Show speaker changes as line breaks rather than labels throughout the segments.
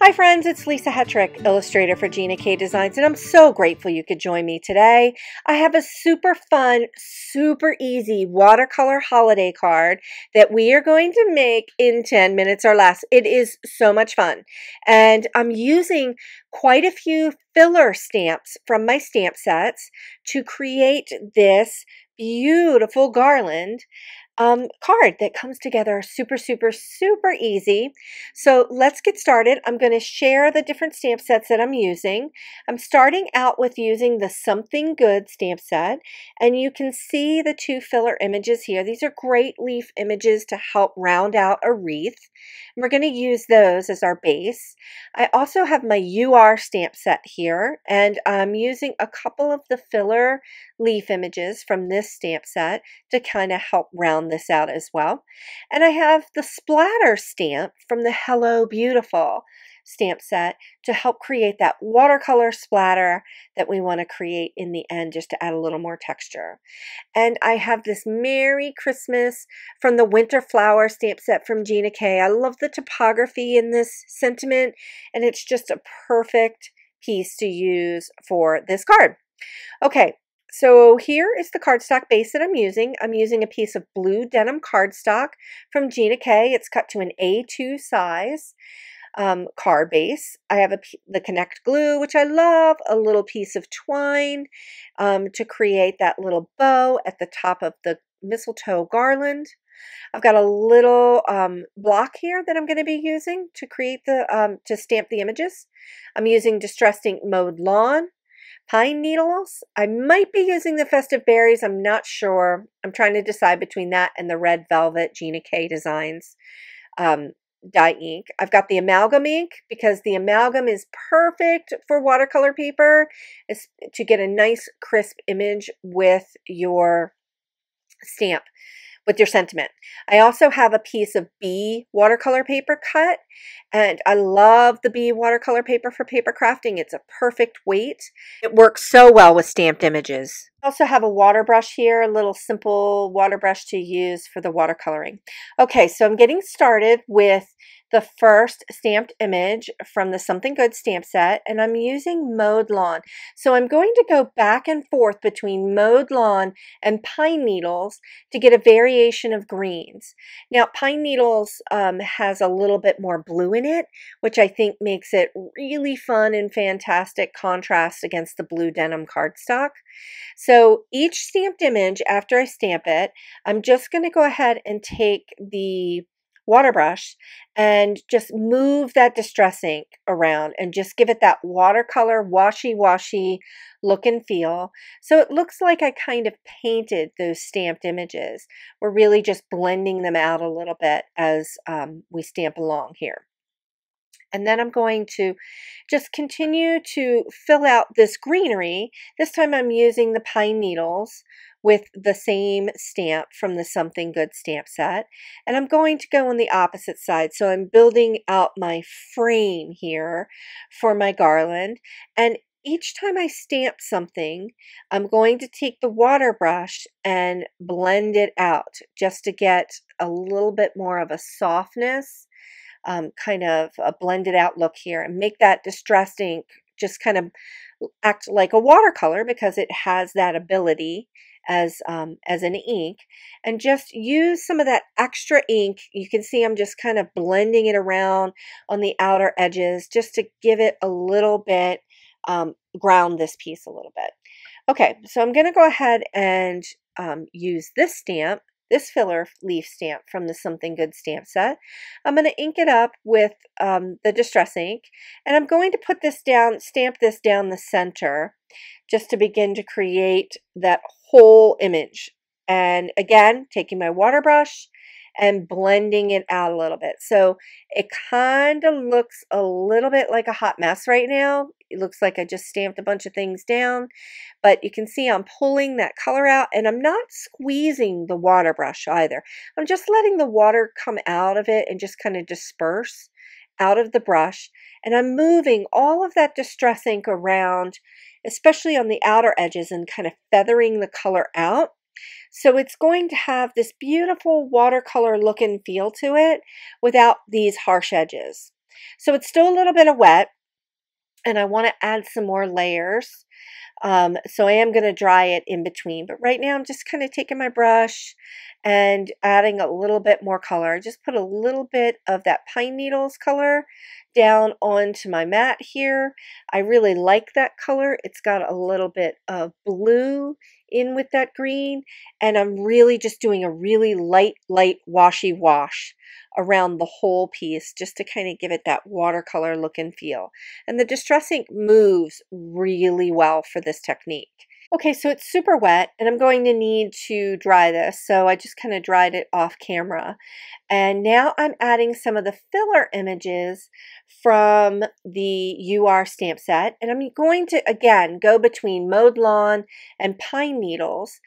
Hi friends, it's Lisa Hetrick, illustrator for Gina K Designs, and I'm so grateful you could join me today. I have a super fun, super easy watercolor holiday card that we are going to make in 10 minutes or less. It is so much fun, and I'm using quite a few filler stamps from my stamp sets to create this beautiful garland card that comes together super easy. So let's get started. I'm going to share the different stamp sets that I'm using. I'm starting out with using the Something Good stamp set, and you can see the two filler images here. These are great leaf images to help round out a wreath. And we're going to use those as our base. I also have my UR stamp set here, and I'm using a couple of the filler leaf images from this stamp set to kind of help round this out as well. And I have the splatter stamp from the Hello Beautiful stamp set to help create that watercolor splatter that we want to create in the end, just to add a little more texture. And I have this Merry Christmas from the Winter Flower stamp set from Gina K. I love the typography in this sentiment, and it's just a perfect piece to use for this card. Okay, so here is the cardstock base that I'm using. I'm using a piece of blue denim cardstock from Gina K. It's cut to an A2 size card base. I have the Connect glue, which I love, a little piece of twine to create that little bow at the top of the mistletoe garland. I've got a little block here that I'm going to be using to create the to stamp the images. I'm using Distressed Ink Mowed Lawn, pine needles. I might be using the Festive Berries. I'm not sure. I'm trying to decide between that and the Red Velvet Gina K Designs dye ink. I've got the amalgam ink because the amalgam is perfect for watercolor paper. It's to get a nice crisp image with your stamp, with your sentiment. I also have a piece of B watercolor paper cut, and I love the B watercolor paper for paper crafting. It's a perfect weight. It works so well with stamped images. I also have a water brush here, a little simple water brush to use for the watercoloring. Okay, so I'm getting started with the first stamped image from the Something Good stamp set, and I'm using Mowed Lawn. So I'm going to go back and forth between Mowed Lawn and pine needles to get a variation of greens. Now, pine needles has a little bit more blue in it, which I think makes it really fun and fantastic contrast against the blue denim cardstock. So each stamped image, after I stamp it, I'm just going to go ahead and take the water brush and just move that distress ink around and just give it that watercolor washy look and feel. So it looks like I kind of painted those stamped images. We're really just blending them out a little bit as we stamp along here. And then I'm going to just continue to fill out this greenery. This time I'm using the pine needles with the same stamp from the Something Good stamp set. And I'm going to go on the opposite side. So I'm building out my frame here for my garland. And each time I stamp something, I'm going to take the water brush and blend it out just to get a little bit more of a softness. Kind of a blended out look here, and make that distressed ink just kind of act like a watercolor because it has that ability as an ink, and just use some of that extra ink. You can see I'm just kind of blending it around on the outer edges just to give it a little bit, ground this piece a little bit. Okay, so I'm going to go ahead and use this stamp, this filler leaf stamp from the Something Good stamp set. I'm going to ink it up with the distress ink, and I'm going to put this down, stamp this down the center just to begin to create that whole image. And again, taking my water brush and blending it out a little bit. So it kind of looks a little bit like a hot mess right now. It looks like I just stamped a bunch of things down, but you can see I'm pulling that color out, and I'm not squeezing the water brush either. I'm just letting the water come out of it and just kind of disperse out of the brush, and I'm moving all of that distress ink around, especially on the outer edges, and kind of feathering the color out. So it's going to have this beautiful watercolor look and feel to it without these harsh edges. So it's still a little bit of wet, and I want to add some more layers. So I am going to dry it in between, but right now I'm just kind of taking my brush and adding a little bit more color. I just put a little bit of that pine needles color down onto my mat here. I really like that color. It's got a little bit of blue in with that green, and I'm really just doing a really light washy wash around the whole piece just to kind of give it that watercolor look and feel. And the Distress ink moves really well for this technique. Okay, so it's super wet and I'm going to need to dry this. So I just kind of dried it off camera. And now I'm adding some of the filler images from the UR stamp set. And I'm going to, again, go between mowed lawn and pine needles.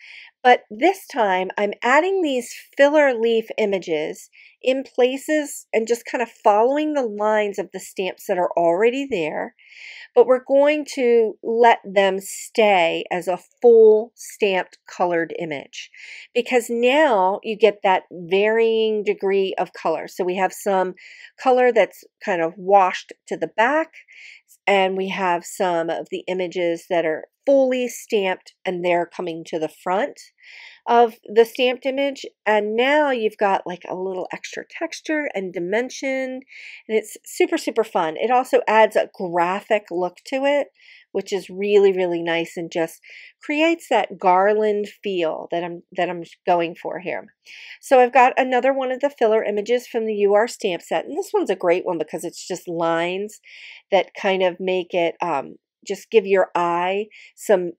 But this time I'm adding these filler leaf images in places and just kind of following the lines of the stamps that are already there. But we're going to let them stay as a full stamped colored image, because now you get that varying degree of color. So we have some color that's kind of washed to the back, and we have some of the images that are fully stamped and they're coming to the front of the stamped image. And now you've got like a little extra texture and dimension, and it's super fun. It also adds a graphic look to it, which is really nice and just creates that garland feel that I'm going for here. So I've got another one of the filler images from the UR stamp set, and this one's a great one because it's just lines that kind of make it just give your eye some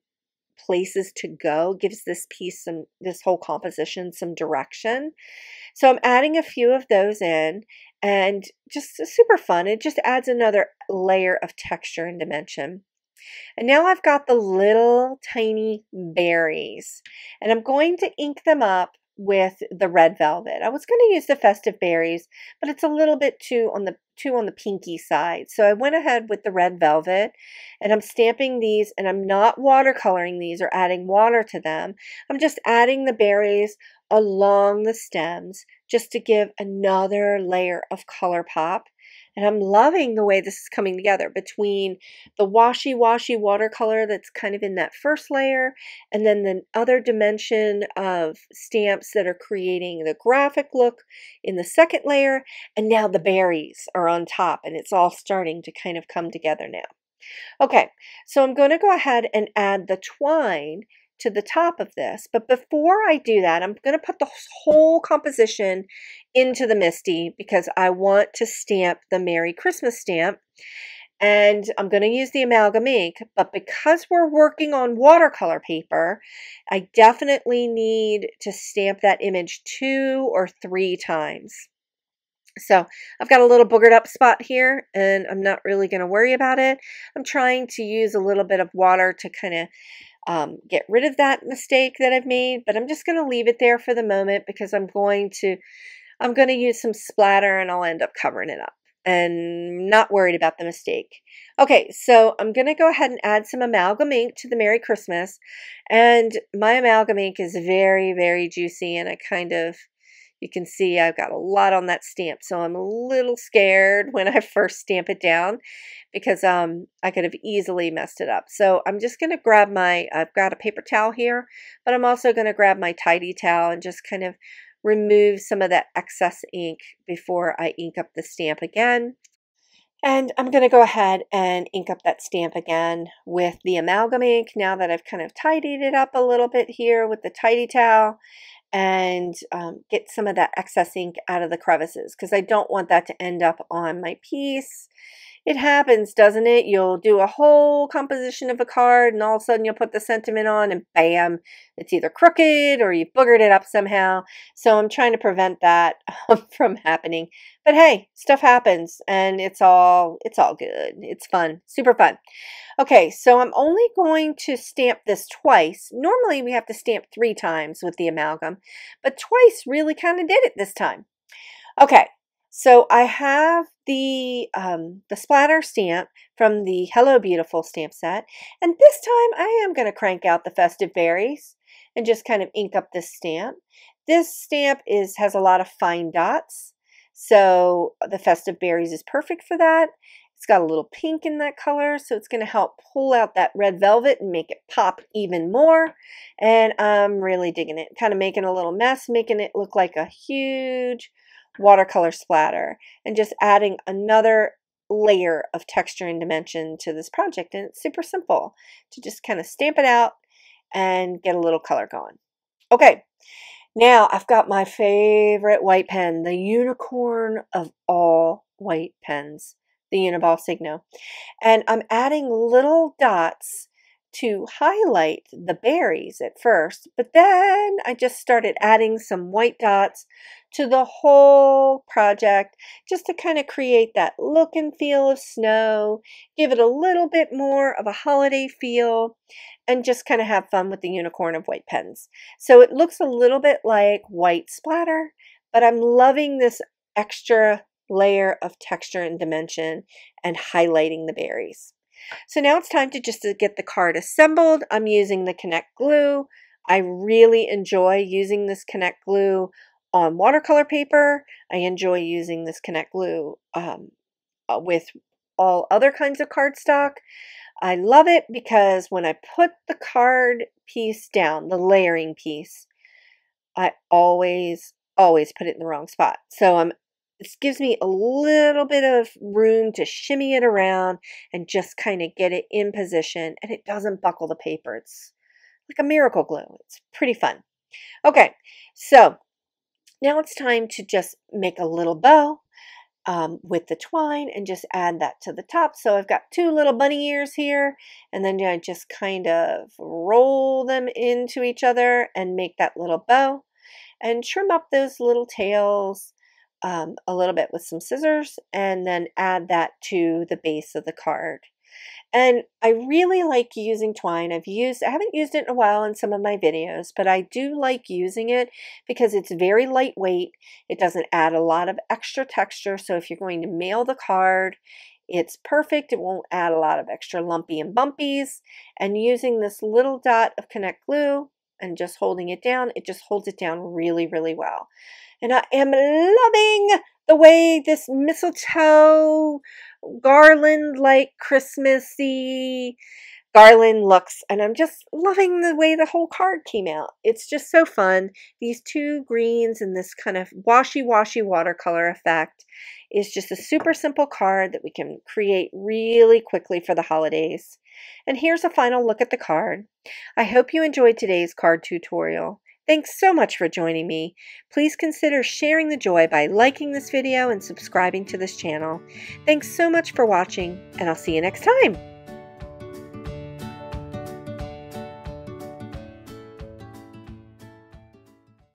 places to go, gives this piece this whole composition some direction. So I'm adding a few of those in, and just super fun. It just adds another layer of texture and dimension. And now I've got the little tiny berries, and I'm going to ink them up with the red velvet. I was going to use the festive berries, but it's a little bit too on the pinky side. So I went ahead with the red velvet, and I'm stamping these, and I'm not watercoloring these or adding water to them. I'm just adding the berries along the stems just to give another layer of color pop. And I'm loving the way this is coming together between the washy watercolor that's kind of in that first layer, and then the other dimension of stamps that are creating the graphic look in the second layer, and now the berries are on top, and it's all starting to kind of come together now. Okay, so I'm going to go ahead and add the twine to the top of this, but before I do that, I'm going to put the whole composition into the MISTI because I want to stamp the Merry Christmas stamp, and I'm going to use the amalgam ink, but because we're working on watercolor paper, I definitely need to stamp that image 2 or 3 times. So I've got a little boogered up spot here, and I'm not really going to worry about it. I'm trying to use a little bit of water to kind of get rid of that mistake that I've made, but I'm just going to leave it there for the moment because I'm going to use some splatter, and I'll end up covering it up, and not worried about the mistake. Okay, so I'm going to go ahead and add some amalgam ink to the Merry Christmas, and my amalgam ink is very juicy, and you can see I've got a lot on that stamp, so I'm a little scared when I first stamp it down because I could have easily messed it up. So I'm just going to grab I've got a paper towel here, but I'm also going to grab my tidy towel and just kind of remove some of that excess ink before I ink up the stamp again. And I'm going to go ahead and ink up that stamp again with the amalgam ink now that I've kind of tidied it up a little bit here with the tidy towel, and get some of that excess ink out of the crevices because I don't want that to end up on my piece. It happens, doesn't it? You'll do a whole composition of a card, and all of a sudden you'll put the sentiment on, and bam, it's either crooked or you've boogered it up somehow. So I'm trying to prevent that from happening. But hey, stuff happens, and it's all good. It's fun, super fun. Okay, so I'm only going to stamp this twice. Normally we have to stamp 3 times with the amalgam, but twice really kind of did it this time. Okay, so I have the splatter stamp from the Hello Beautiful stamp set, and this time I am going to crank out the festive berries and just kind of ink up this stamp. This stamp has a lot of fine dots, So the Festive Berries is perfect for that. It's got a little pink in that color, so it's going to help pull out that red velvet and make it pop even more. And I'm really digging it. Kind of making a little mess, making it look like a huge watercolor splatter, and just adding another layer of texture and dimension to this project. And it's super simple to just kind of stamp it out and get a little color going. Okay, now I've got my favorite white pen, the unicorn of all white pens, the Uniball Signo. And I'm adding little dots to highlight the berries at first, but then I just started adding some white dots to the whole project just to kind of create that look and feel of snow, give it a little bit more of a holiday feel, and just kind of have fun with the unicorn of white pens. So it looks a little bit like white splatter, but I'm loving this extra layer of texture and dimension and highlighting the berries. So now it's time to get the card assembled. I'm using the Connect glue. I really enjoy using this Connect glue on watercolor paper. I enjoy using this Connect glue with all other kinds of cardstock. I love it because when I put the card piece down, the layering piece, I always put it in the wrong spot. So this gives me a little bit of room to shimmy it around and just kind of get it in position, and it doesn't buckle the paper. It's like a miracle glue. It's pretty fun. Okay, so now it's time to just make a little bow with the twine and just add that to the top. So I've got two little bunny ears here, and then I just kind of roll them into each other and make that little bow and trim up those little tails a little bit with some scissors, and then add that to the base of the card. And I really like using twine. I haven't used it in a while in some of my videos, but I do like using it because it's very lightweight. It doesn't add a lot of extra texture. So if you're going to mail the card, it's perfect. It won't add a lot of extra lumpy and bumpies. And using this little dot of Connect glue and just holding it down, it just holds it down really, really well. And I am loving the way this mistletoe garland, like Christmassy garland looks. And I'm just loving the way the whole card came out. It's just so fun. These two greens and this kind of washy-washy watercolor effect is just a super simple card that we can create really quickly for the holidays. And here's a final look at the card. I hope you enjoyed today's card tutorial. Thanks so much for joining me. Please consider sharing the joy by liking this video and subscribing to this channel. Thanks so much for watching, and I'll see you next time.